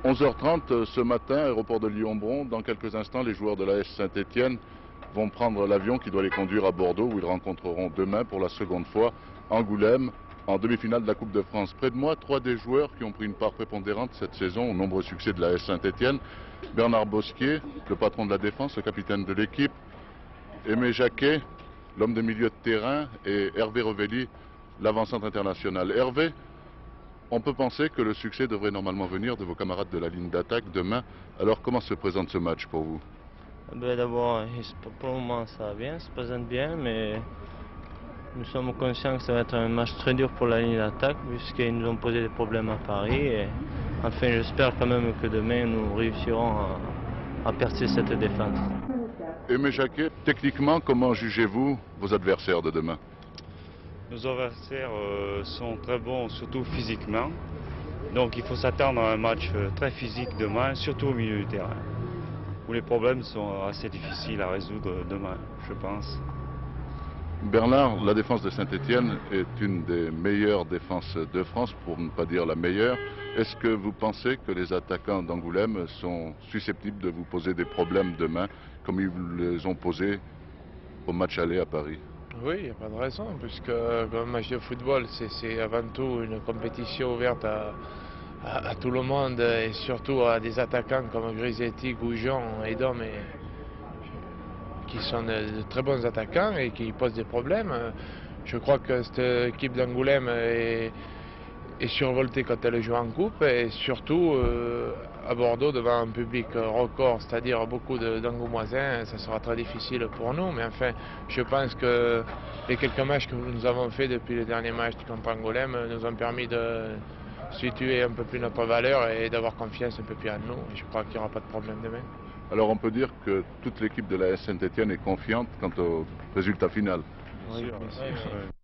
11h30 ce matin, aéroport de Lyon-Bron. Dans quelques instants, les joueurs de l'AS Saint-Étienne vont prendre l'avion qui doit les conduire à Bordeaux, où ils rencontreront demain pour la seconde fois Angoulême en demi-finale de la Coupe de France. Près de moi, 3 des joueurs qui ont pris une part prépondérante cette saison aux nombreux succès de l'AS Saint-Étienne. Bernard Bosquier, le patron de la défense, le capitaine de l'équipe. Aimé Jacquet, l'homme de milieu de terrain. Et Hervé Revelli, l'avant-centre international. Hervé, on peut penser que le succès devrait normalement venir de vos camarades de la ligne d'attaque demain. Alors comment se présente ce match pour vous? D'abord, pour le moment ça va bien, ça se présente bien, mais nous sommes conscients que ça va être un match très dur pour la ligne d'attaque, puisqu'ils nous ont posé des problèmes à Paris. Et enfin, j'espère quand même que demain nous réussirons à percer cette défense. Aimé Jacquet, techniquement, comment jugez-vous vos adversaires de demain? Nos adversaires sont très bons, surtout physiquement. Donc il faut s'attendre à un match très physique demain, surtout au milieu du terrain, où les problèmes sont assez difficiles à résoudre demain, je pense. Bernard, la défense de Saint-Étienne est une des meilleures défenses de France, pour ne pas dire la meilleure. Est-ce que vous pensez que les attaquants d'Angoulême sont susceptibles de vous poser des problèmes demain, comme ils vous les ont posés au match aller à Paris? Oui, il n'y a pas de raison, puisque un match de football, c'est avant tout une compétition ouverte à tout le monde, et surtout à des attaquants comme Grisetti, Goujon et Dom, qui sont de très bons attaquants et qui posent des problèmes. Je crois que cette équipe d'Angoulême est survoltée quand elle joue en coupe, et surtout à Bordeaux devant un public record, c'est-à-dire beaucoup d'Angoumoisins. Ça sera très difficile pour nous, mais enfin je pense que les quelques matchs que nous avons fait depuis le dernier match contre Angoulême nous ont permis de situer un peu plus notre valeur et d'avoir confiance un peu plus en nous. Je crois qu'il n'y aura pas de problème demain. Alors on peut dire que toute l'équipe de la S Saint-Étienne est confiante quant au résultat final. Oui, Bien sûr.